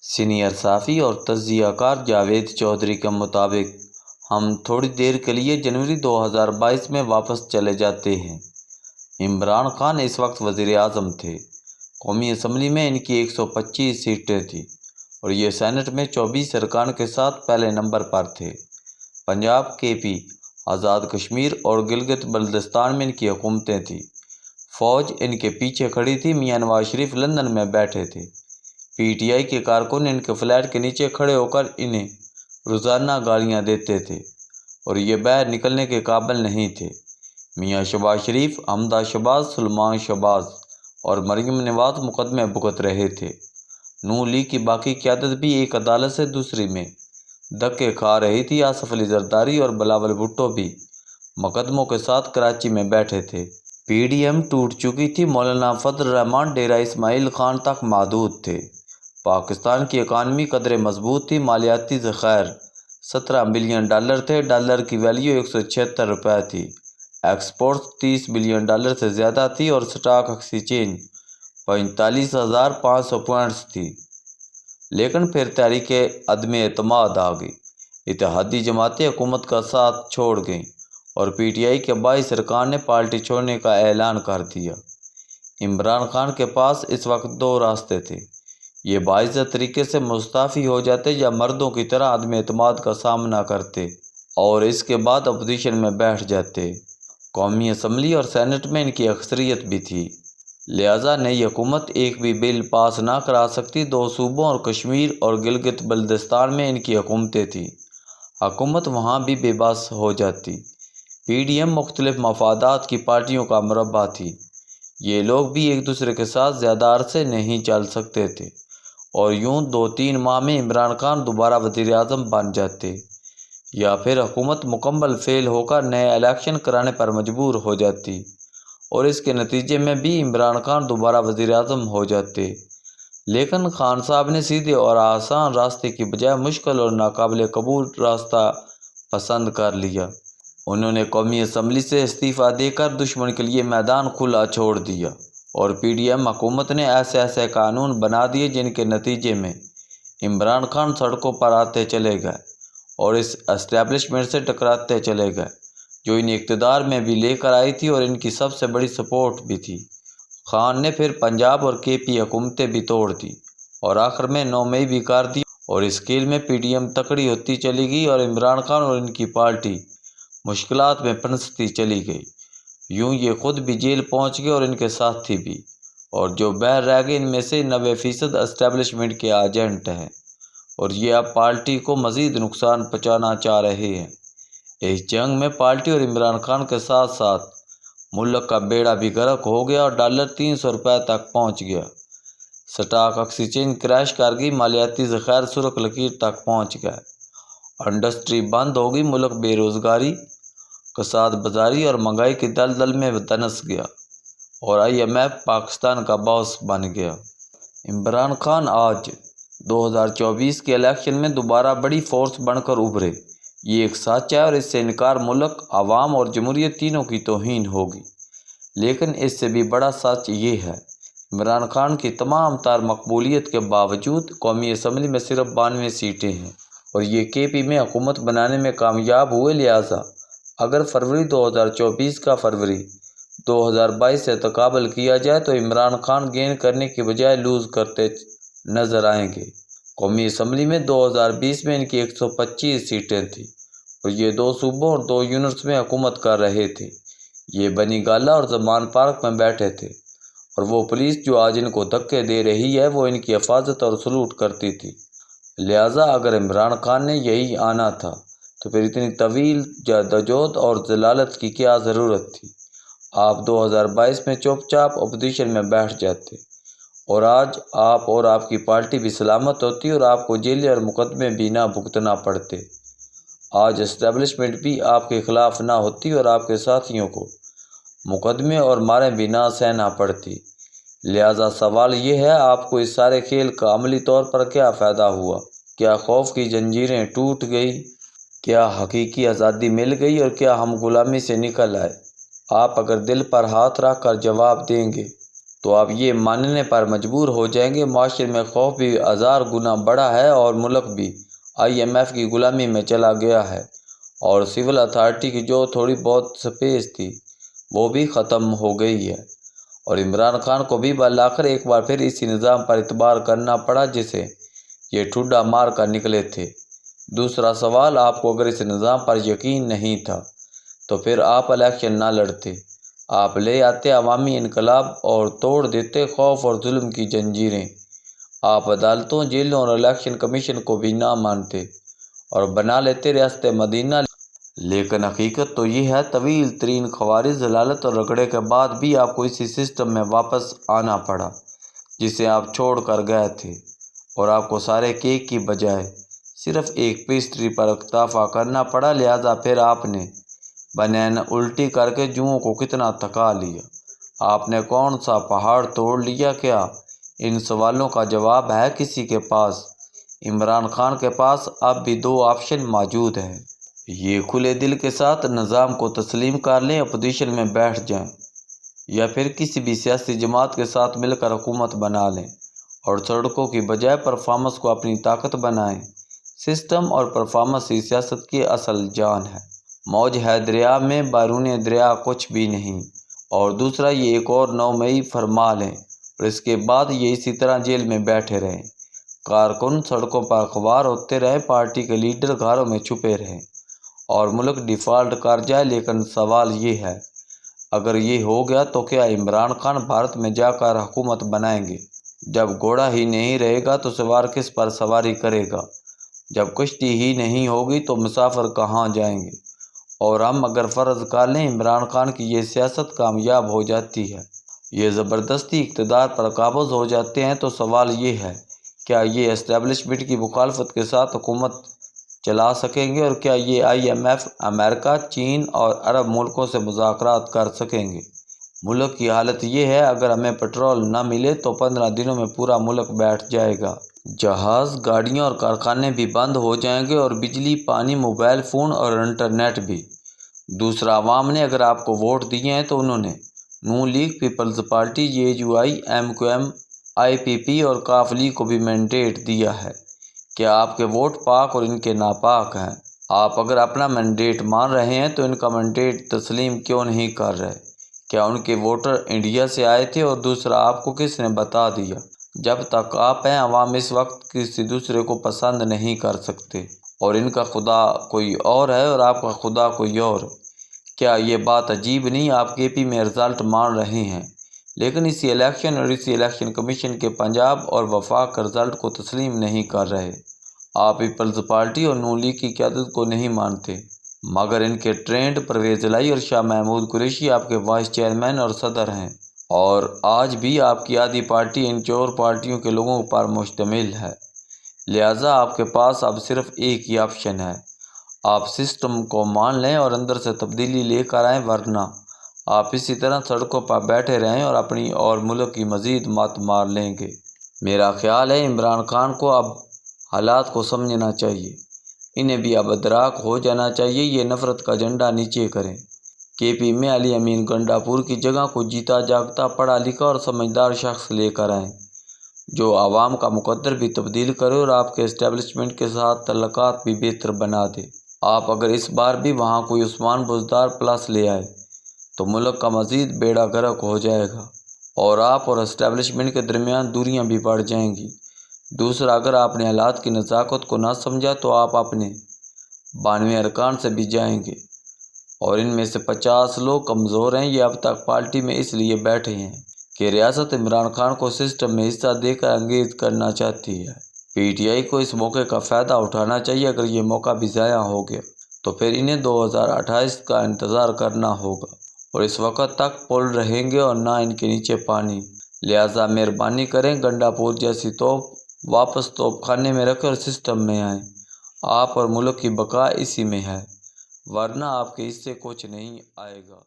Senior صحافی اور تجزیہ کار جاوید چودھری کے مطابق ہم تھوڑی دیر کے لیے جنوری 2022 میں واپس چلے جاتے ہیں۔ عمران خان اس وقت وزیر اعظم تھے۔ قومی اسمبلی میں ان کی 125 سیٹیں تھیں اور یہ سینٹ میں 24 ارکان کے ساتھ پہلے نمبر پر تھے۔ پنجاب، کے پی، آزاد کشمیر اور گلگت بلتستان میں ان کی حکومتیں تھیں۔ فوج ان کے پیچھے کھڑی تھی۔ میاں نواز شریف لندن میں بیٹھے تھے۔ پی ٹی آئی کے کارکن ان کے فلیٹ کے نیچے کھڑے ہو کر انہیں روزانہ گالیاں دیتے تھے اور یہ باہر نکلنے کے قابل نہیں تھے۔ میاں شہباز شریف، حمدہ شہباز، سلمان شہباز اور مریم نواز مقدمے بھگت رہے تھے۔ نون لیگ کی باقی قیادت بھی ایک عدالت سے دوسری میں دھکے کھا رہی تھی۔ آصف علی زرداری اور بلاول بھٹو بھی مقدموں کے ساتھ کراچی میں بیٹھے تھے۔ پی ڈی ایم ٹوٹ چکی تھی۔ مولانا فضل الرحمان ڈیرہ اسماعیل خان تک محدود تھے۔ پاکستان کی اکانومی قدرے مضبوط تھی۔ مالیاتی ذخائر $17 بلین تھے۔ ڈالر کی ویلیو 176 روپے تھی۔ ایکسپورٹس $30 بلین سے زیادہ تھی اور سٹاک ایکسچینج 45,500 پوائنٹس تھی۔ لیکن پھر تحریک عدم اعتماد آ گئی۔ اتحادی جماعتیں حکومت کا ساتھ چھوڑ گئیں اور پی ٹی آئی کے 22 ارکان نے پارٹی چھوڑنے کا اعلان کر دیا۔ عمران خان کے پاس اس وقت دو راستے تھے۔ یہ باعزت طریقے سے مستعفی ہو جاتے یا مردوں کی طرح عدم اعتماد کا سامنا کرتے اور اس کے بعد اپوزیشن میں بیٹھ جاتے۔ قومی اسمبلی اور سینٹ میں ان کی اکثریت بھی تھی، لہٰذا نئی حکومت ایک بھی بل پاس نہ کرا سکتی۔ دو صوبوں اور کشمیر اور گلگت بلتستان میں ان کی حکومتیں تھیں۔ حکومت وہاں بھی بے بس ہو جاتی۔ پی ڈی ایم مختلف مفادات کی پارٹیوں کا مربع تھی۔ یہ لوگ بھی ایک دوسرے کے ساتھ زیادہ عرصے نہیں چل سکتے تھے اور یوں 2-3 ماہ میں عمران خان دوبارہ وزیر اعظم بن جاتے یا پھر حکومت مکمل فیل ہو کر نئے الیکشن کرانے پر مجبور ہو جاتی اور اس کے نتیجے میں بھی عمران خان دوبارہ وزیر اعظم ہو جاتے۔ لیکن خان صاحب نے سیدھے اور آسان راستے کی بجائے مشکل اور ناقابل قبول راستہ پسند کر لیا۔ انہوں نے قومی اسمبلی سے استعفیٰ دے کر دشمن کے لیے میدان کھلا چھوڑ دیا اور پی ڈی ایم حکومت نے ایسے قانون بنا دیے جن کے نتیجے میں عمران خان سڑکوں پر آتے چلے گئے اور اس اسٹیبلشمنٹ سے ٹکراتے چلے گئے جو ان اقتدار میں بھی لے کر آئی تھی اور ان کی سب سے بڑی سپورٹ بھی تھی۔ خان نے پھر پنجاب اور کے پی حکومتیں بھی توڑ دی اور آخر میں 9 مئی بھی کر دی اور اس کھیل میں پی ڈی ایم تکڑی ہوتی چلی گئی اور عمران خان اور ان کی پارٹی مشکلات میں پھنستی چلی گئی۔ یوں یہ خود بھی جیل پہنچ گئے اور ان کے ساتھی بھی، اور جو باہر رہ گئے ان میں سے 90% اسٹیبلشمنٹ کے ایجنٹ ہیں اور یہ اب پارٹی کو مزید نقصان پہنچانا چاہ رہے ہیں۔ اس جنگ میں پارٹی اور عمران خان کے ساتھ ساتھ ملک کا بیڑا بھی غرق ہو گیا اور ڈالر 300 روپے تک پہنچ گیا۔ سٹاک ایکسچینج کریش کر گئی۔ مالیاتی ذخائر سرخ لکیر تک پہنچ گئے۔ انڈسٹری بند ہو گئی۔ ملک بے روزگاری، کساد بازاری اور مہنگائی کی دلدل میں دنس گیا اور IMF پاکستان کا باعث بن گیا۔ عمران خان آج 2024 کے الیکشن میں دوبارہ بڑی فورس بن کر ابھرے، یہ ایک سچ ہے اور اس سے انکار ملک، عوام اور جمہوریت تینوں کی توہین ہوگی۔ لیکن اس سے بھی بڑا سچ یہ ہے، عمران خان کی تمام تر مقبولیت کے باوجود قومی اسمبلی میں صرف 92 سیٹیں ہیں اور یہ کے پی میں حکومت بنانے میں کامیاب ہوئے۔ لہٰذا اگر فروری 2024 کا فروری 2022 سے تقابل کیا جائے تو عمران خان گین کرنے کی بجائے لوز کرتے نظر آئیں گے۔ قومی اسمبلی میں 2020 میں ان کی 125 سیٹیں تھیں اور یہ 2 صوبوں اور 2 یونٹس میں حکومت کر رہے تھے۔ یہ بنی گالہ اور زمان پارک میں بیٹھے تھے اور وہ پولیس جو آج ان کو دھکے دے رہی ہے وہ ان کی حفاظت اور سلوٹ کرتی تھی۔ لہٰذا اگر عمران خان نے یہی آنا تھا تو پھر اتنی طویل جدوجہد اور ذلالت کی کیا ضرورت تھی؟ آپ 2022 میں چپ چاپ اپوزیشن میں بیٹھ جاتے اور آج آپ اور آپ کی پارٹی بھی سلامت ہوتی اور آپ کو جیلیں اور مقدمے بھی نہ بھگتنا پڑتے۔ آج اسٹیبلشمنٹ بھی آپ کے خلاف نہ ہوتی اور آپ کے ساتھیوں کو مقدمے اور ماریں بھی نہ سہنا پڑتی۔ لہٰذا سوال یہ ہے، آپ کو اس سارے کھیل کا عملی طور پر کیا فائدہ ہوا؟ کیا خوف کی زنجیریں ٹوٹ گئی؟ کیا حقیقی آزادی مل گئی اور کیا ہم غلامی سے نکل آئے؟ آپ اگر دل پر ہاتھ رکھ کر جواب دیں گے تو آپ یہ ماننے پر مجبور ہو جائیں گے معاشرے میں خوف بھی 1000 گنا بڑھا ہے اور ملک بھی IMF کی غلامی میں چلا گیا ہے، اور سول اتھارٹی کی جو تھوڑی بہت سپیس تھی وہ بھی ختم ہو گئی ہے، اور عمران خان کو بھی بالآخر ایک بار پھر اسی نظام پر اعتبار کرنا پڑا جسے یہ ٹھڈا مار کر نکلے تھے۔ دوسرا سوال، آپ کو اگر اس نظام پر یقین نہیں تھا تو پھر آپ الیکشن نہ لڑتے، آپ لے آتے عوامی انقلاب اور توڑ دیتے خوف اور ظلم کی جنجیریں، آپ عدالتوں، جیلوں اور الیکشن کمیشن کو بھی نہ مانتے اور بنا لیتے ریاست مدینہ۔ لیکن حقیقت تو یہ ہے، طویل ترین خواری ضلالت اور رگڑے کے بعد بھی آپ کو اسی سسٹم میں واپس آنا پڑا جسے آپ چھوڑ کر گئے تھے، اور آپ کو سارے کیک کی بجائے صرف ایک پیسٹری پر اکتفا کرنا پڑا۔ لہذا پھر آپ نے بنین الٹی کر کے جوؤں کو کتنا تھکا لیا، آپ نے کون سا پہاڑ توڑ لیا؟ کیا ان سوالوں کا جواب ہے کسی کے پاس؟ عمران خان کے پاس اب بھی 2 آپشن موجود ہیں۔ یہ کھلے دل کے ساتھ نظام کو تسلیم کر لیں، اپوزیشن میں بیٹھ جائیں، یا پھر کسی بھی سیاسی جماعت کے ساتھ مل کر حکومت بنا لیں اور سڑکوں کی بجائے پرفارمنس کو اپنی طاقت بنائیں۔ سسٹم اور پرفارمنس ہی سیاست کی اصل جان ہے۔ موج ہے دریا میں، بیرون دریا کچھ بھی نہیں۔ اور دوسرا، یہ ایک اور 9 مئی فرما لیں اور اس کے بعد یہ اسی طرح جیل میں بیٹھے رہیں، کارکن سڑکوں پر اخبار ہوتے رہیں، پارٹی کے لیڈر گھروں میں چھپے رہیں اور ملک ڈیفالٹ کر جائے۔ لیکن سوال یہ ہے، اگر یہ ہو گیا تو کیا عمران خان بھارت میں جا کر حکومت بنائیں گے؟ جب گھوڑا ہی نہیں رہے گا تو سوار کس پر سواری کرے گا؟ جب کشتی ہی نہیں ہوگی تو مسافر کہاں جائیں گے؟ اور ہم اگر فرض کر لیں عمران خان کی یہ سیاست کامیاب ہو جاتی ہے، یہ زبردستی اقتدار پر قابض ہو جاتے ہیں، تو سوال یہ ہے، کیا یہ اسٹیبلشمنٹ کی مخالفت کے ساتھ حکومت چلا سکیں گے؟ اور کیا یہ IMF، امریکہ، چین اور عرب ملکوں سے مذاکرات کر سکیں گے؟ ملک کی حالت یہ ہے، اگر ہمیں پیٹرول نہ ملے تو 15 دنوں میں پورا ملک بیٹھ جائے گا۔ جہاز، گاڑیاں اور کارخانے بھی بند ہو جائیں گے، اور بجلی، پانی، موبائل فون اور انٹرنیٹ بھی۔ دوسرا، عوام نے اگر آپ کو ووٹ دیے ہیں تو انہوں نے نون league, peoples party, JUI، MQM، IPP اور کاف لیگ کو بھی مینڈیٹ دیا ہے۔ کیا آپ کے ووٹ پاک اور ان کے ناپاک ہیں؟ آپ اگر اپنا مینڈیٹ مان رہے ہیں تو ان کا مینڈیٹ تسلیم کیوں نہیں کر رہے؟ کیا ان کے ووٹر انڈیا سے آئے تھے؟ اور دوسرا، آپ کو کس نے بتا دیا؟ جب تک آپ ہیں، عوام اس وقت کسی دوسرے کو پسند نہیں کر سکتے، اور ان کا خدا کوئی اور ہے اور آپ کا خدا کوئی اور۔ کیا یہ بات عجیب نہیں؟ آپ KP میں رزلٹ مان رہے ہیں، لیکن اسی الیکشن اور اسی الیکشن کمیشن کے پنجاب اور وفاق کے رزلٹ کو تسلیم نہیں کر رہے۔ آپ پیپلز پارٹی اور نون لیگ کی قیادت کو نہیں مانتے، مگر ان کے ٹرینڈ پرویز الہی اور شاہ محمود قریشی آپ کے وائس چیئرمین اور صدر ہیں، اور آج بھی آپ کی آدھی پارٹی ان چور پارٹیوں کے لوگوں پر مشتمل ہے۔ لہٰذا آپ کے پاس اب صرف ایک ہی آپشن ہے، آپ سسٹم کو مان لیں اور اندر سے تبدیلی لے کر آئیں، ورنہ آپ اسی طرح سڑکوں پر بیٹھے رہیں اور اپنی اور ملک کی مزید مات مار لیں گے۔ میرا خیال ہے عمران خان کو اب حالات کو سمجھنا چاہیے، انہیں بھی اب ادراک ہو جانا چاہیے، یہ نفرت کا جھنڈا نیچے کریں۔ KP میں علی امین گنڈاپور کی جگہ کو جیتا جاگتا پڑھا لکھا اور سمجھدار شخص لے کر آئیں، جو عوام کا مقدر بھی تبدیل کرے اور آپ کے اسٹیبلشمنٹ کے ساتھ تعلقات بھی بہتر بنا دے۔ آپ اگر اس بار بھی وہاں کوئی عثمان بزدار پلس لے آئے تو ملک کا مزید بیڑا غرق ہو جائے گا، اور آپ اور اسٹیبلشمنٹ کے درمیان دوریاں بھی بڑھ جائیں گی۔ دوسرا، اگر آپ نے حالات کی نزاکت کو نہ سمجھا تو آپ اپنے 92 ارکان سے بھی جائیں گے، اور ان میں سے 50 لوگ کمزور ہیں۔ یہ اب تک پارٹی میں اس لیے بیٹھے ہیں کہ ریاست عمران خان کو سسٹم میں حصہ دے کر انگیز کرنا چاہتی ہے۔ PTI کو اس موقع کا فائدہ اٹھانا چاہیے۔ اگر یہ موقع بھی ضائع ہو گیا تو پھر انہیں 2028 کا انتظار کرنا ہوگا، اور اس وقت تک پل رہیں گے اور نہ ان کے نیچے پانی۔ لہٰذا مہربانی کریں، گنڈاپور جیسی توپ واپس توپ خانے میں رکھیں اور سسٹم میں آئیں۔ آپ اور ملک کی بقا اسی میں ہے، ورنہ آپ کے حصے کچھ نہیں آئے گا۔